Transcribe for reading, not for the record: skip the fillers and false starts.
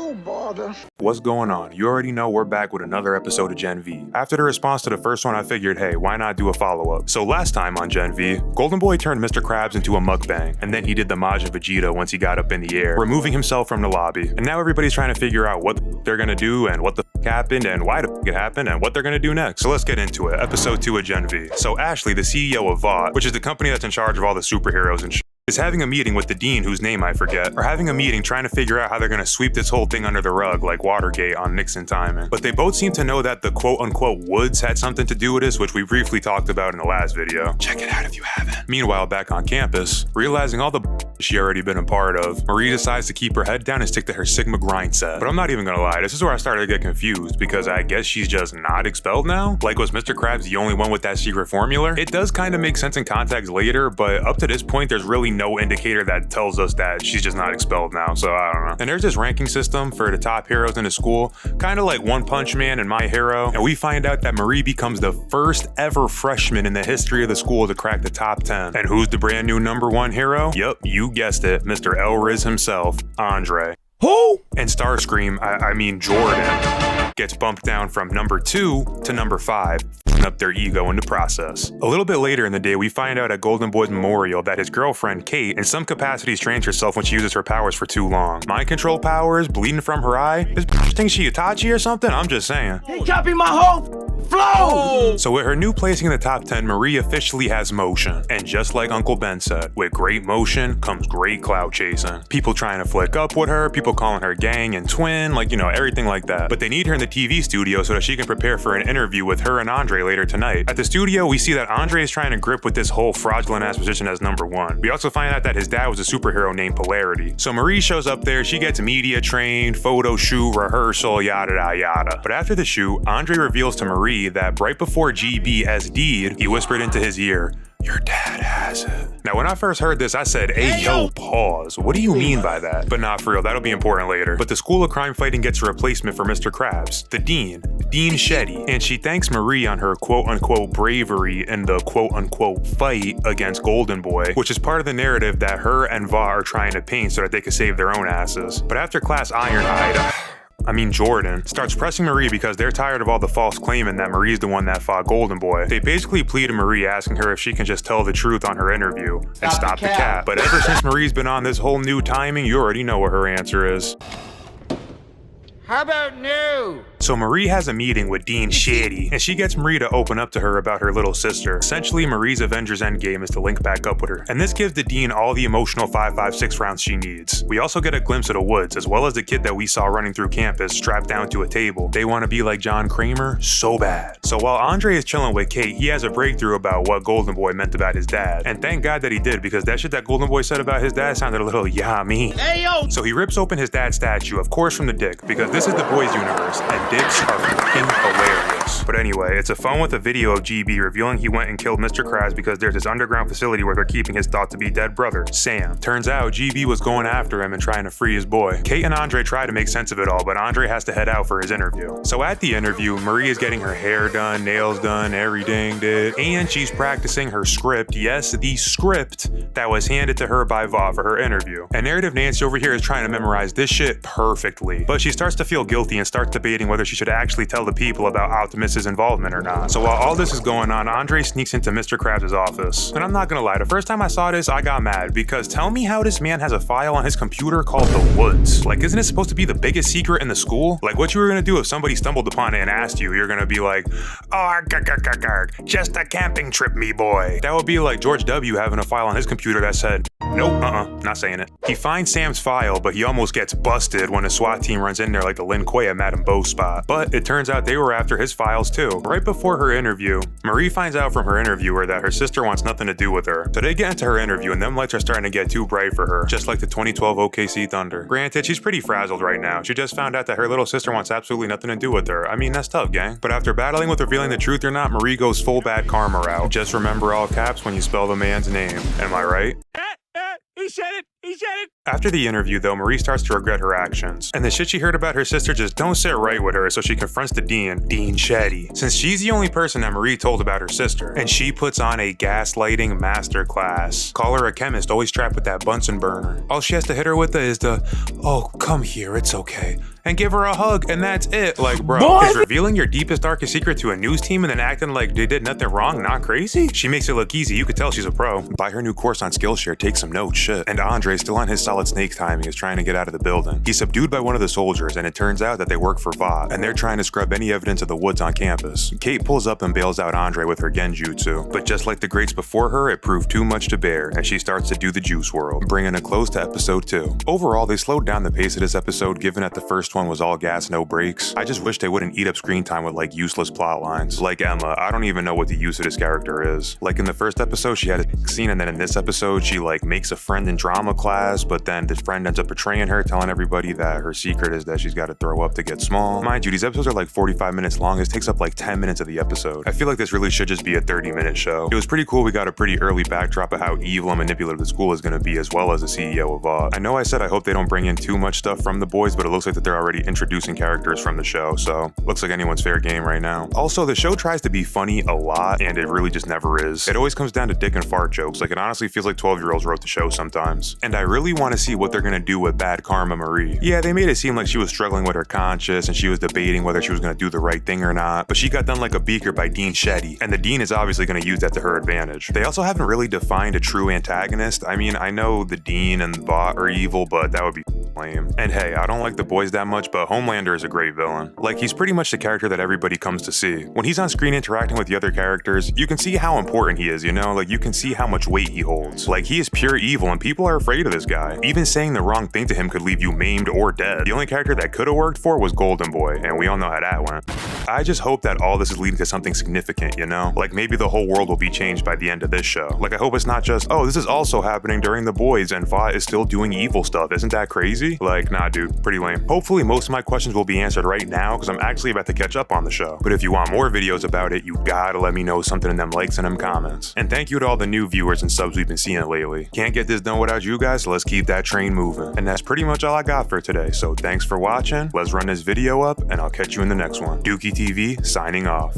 Oh, bother. What's going on? You already know we're back with another episode of Gen V. After the response to the first one, I figured, hey, why not do a follow-up? So last time on Gen V, Golden Boy turned Mr. Krabs into a mukbang, and then he did the Majin Vegeta once he got up in the air, removing himself from the lobby. And now everybody's trying to figure out what they're gonna do and what the happened and why it happened and what they're gonna do next. So let's get into it. Episode 2 of Gen V. So Ashley, the CEO of Vought, which is the company that's in charge of all the superheroes and shit, is having a meeting with the dean whose name I forget, or having a meeting trying to figure out how they're gonna sweep this whole thing under the rug like Watergate on Nixon timing. But they both seem to know that the quote-unquote woods had something to do with this, which we briefly talked about in the last video. Check it out if you haven't. Meanwhile, back on campus, realizing all the she already been a part of, Marie decides to keep her head down and stick to her Sigma grind set. But I'm not even gonna lie, this is where I started to get confused, because I guess she's just not expelled now? Like, was Mr. Krabs the only one with that secret formula? It does kind of make sense in context later, but up to this point, there's really no indicator that tells us that she's just not expelled now, so I don't know. And there's this ranking system for the top heroes in the school, kind of like One Punch Man and My Hero, and we find out that Marie becomes the first ever freshman in the history of the school to crack the top 10. And who's the brand new #1 hero? Yup, you guessed it, Mr. Elriz himself, Andre. Who? And Starscream, I mean Jordan, gets bumped down from #2 to #5, up their ego in the process. A little bit later in the day, we find out at Golden Boy's memorial that his girlfriend, Kate, in some capacity strains herself when she uses her powers for too long. Mind control powers, bleeding from her eye? This bitch thinks she Itachi or something? I'm just saying. He copied my whole flow! So with her new placing in the top 10, Marie officially has motion. And just like Uncle Ben said, with great motion comes great clout chasing. People trying to flick up with her, people calling her gang and twin, like, you know, everything like that. But they need her in the TV studio so that she can prepare for an interview with her and Andre later tonight. At the studio, we see that Andre is trying to grip with this whole fraudulent ass position as #1. We also find out that his dad was a superhero named Polarity. So Marie shows up there, she gets media trained, photo shoot, rehearsal, yada yada yada. But after the shoot, Andre reveals to Marie that right before GB SD'd, he whispered into his ear, "Your dad has it." Now, when I first heard this, I said, hey, yo, pause. What do you mean by that? But not for real, that'll be important later. But the School of Crime Fighting gets a replacement for Mr. Krabs, the Dean Shetty, and she thanks Marie on her quote-unquote bravery in the quote-unquote fight against Golden Boy, which is part of the narrative that her and Vought are trying to paint so that they can save their own asses. But after class, Jordan starts pressing Marie because they're tired of all the false claiming that Marie's the one that fought Golden Boy. They basically plead to Marie, asking her if she can just tell the truth on her interview and stop the cap. But ever since Marie's been on this whole new timing, you already know what her answer is. How about new? So Marie has a meeting with Dean Shetty, and she gets Marie to open up to her about her little sister. Essentially, Marie's Avengers Endgame is to link back up with her. And this gives the Dean all the emotional 5.56 rounds she needs. We also get a glimpse of the woods, as well as the kid that we saw running through campus, strapped down to a table. They want to be like John Kramer so bad. So while Andre is chilling with Kate, he has a breakthrough about what Golden Boy meant about his dad. And thank God that he did, because that shit that Golden Boy said about his dad sounded a little yummy. Hey, yo! So he rips open his dad's statue, of course from the dick, because this is the boys universe, and dicks are fucking hilarious. But anyway, it's a phone with a video of GB revealing he went and killed Mr. Krabs because there's this underground facility where they're keeping his thought to be dead brother, Sam. Turns out GB was going after him and trying to free his boy. Kate and Andre try to make sense of it all, but Andre has to head out for his interview. So at the interview, Marie is getting her hair done, nails done, everything did, and she's practicing her script. Yes, the script that was handed to her by Vought for her interview. And Narrative Nancy over here is trying to memorize this shit perfectly, but she starts to feel guilty and starts debating whether she should actually tell the people about Optimus's involvement or not. So while all this is going on, Andre sneaks into Mr. Krabs' office. And I'm not gonna lie, the first time I saw this, I got mad, because tell me how this man has a file on his computer called The Woods. Like, isn't it supposed to be the biggest secret in the school? Like, what you were gonna do if somebody stumbled upon it and asked you, you're gonna be like, oh, just a camping trip, me boy. That would be like George W. having a file on his computer that said, nope, not saying it. He finds Sam's file, but he almost gets busted when a SWAT team runs in there like the Lin Kuei at Madame Beau's spot. But it turns out they were after his files too. Right before her interview, Marie finds out from her interviewer that her sister wants nothing to do with her. So they get into her interview, and them lights are starting to get too bright for her, just like the 2012 OKC Thunder. Granted, she's pretty frazzled right now. She just found out that her little sister wants absolutely nothing to do with her. I mean, that's tough, gang. But after battling with revealing the truth or not, Marie goes full bad karma route. Just remember all caps when you spell the man's name. Am I right? He said it. He said it. After the interview, though, Marie starts to regret her actions, and the shit she heard about her sister just don't sit right with her, so she confronts the dean, Dean Shetty, since she's the only person that Marie told about her sister, and she puts on a gaslighting masterclass. Call her a chemist, always trapped with that Bunsen burner. All she has to hit her with is the, oh, come here, it's okay, and give her a hug, and that's it. Like, bro, is revealing your deepest, darkest secret to a news team and then acting like they did nothing wrong not crazy? She makes it look easy, you could tell she's a pro. Buy her new course on Skillshare, take some notes, shit. And Andre's still on his solid snake timing, is trying to get out of the building. He's subdued by one of the soldiers, and it turns out that they work for Vought, and they're trying to scrub any evidence of the woods on campus. Kate pulls up and bails out Andre with her genjutsu, but just like the greats before her, it proved too much to bear, and she starts to do the juice world, bringing a close to episode 2. Overall, they slowed down the pace of this episode, given that the first one was all gas, no breaks. I just wish they wouldn't eat up screen time with like useless plot lines. Like Emma, I don't even know what the use of this character is. Like in the first episode, she had a scene, and then in this episode, she like makes a friend in drama class, but then this friend ends up betraying her, telling everybody that her secret is that she's got to throw up to get small. Mind you, these episodes are like 45 minutes long. This takes up like 10 minutes of the episode. I feel like this really should just be a 30-minute show. It was pretty cool we got a pretty early backdrop of how evil and manipulative the school is going to be, as well as the CEO of Vought. I know I said I hope they don't bring in too much stuff from the boys, but it looks like that they're already introducing characters from the show, so looks like anyone's fair game right now. Also, the show tries to be funny a lot, and it really just never is. It always comes down to dick and fart jokes. Like, it honestly feels like 12-year-olds wrote the show sometimes. And I really want to see what they're gonna do with Bad Karma Marie. Yeah, they made it seem like she was struggling with her conscience, and she was debating whether she was gonna do the right thing or not, but she got done like a beaker by Dean Shetty, and the dean is obviously gonna use that to her advantage. They also haven't really defined a true antagonist. I mean, I know the dean and Vought are evil, but that would be lame. And hey, I don't like the boys that much, but Homelander is a great villain. Like, he's pretty much the character that everybody comes to see. When he's on screen interacting with the other characters, you can see how important he is, you know? Like, you can see how much weight he holds. Like, he is pure evil, and people are afraid of this guy. Even saying the wrong thing to him could leave you maimed or dead. The only character that could have worked for was Golden Boy, and we all know how that went. I just hope that all this is leading to something significant, you know? Like, maybe the whole world will be changed by the end of this show. Like, I hope it's not just, oh, this is also happening during the boys, and Vought is still doing evil stuff. Isn't that crazy? Like, nah, dude, pretty lame. Hopefully, most of my questions will be answered right now, because I'm actually about to catch up on the show. But if you want more videos about it, you gotta let me know something in them likes and them comments. And thank you to all the new viewers and subs we've been seeing lately. Can't get this done without you guys, so let's keep that train moving. And that's pretty much all I got for today, so thanks for watching, let's run this video up, and I'll catch you in the next one. Dookie TV, signing off.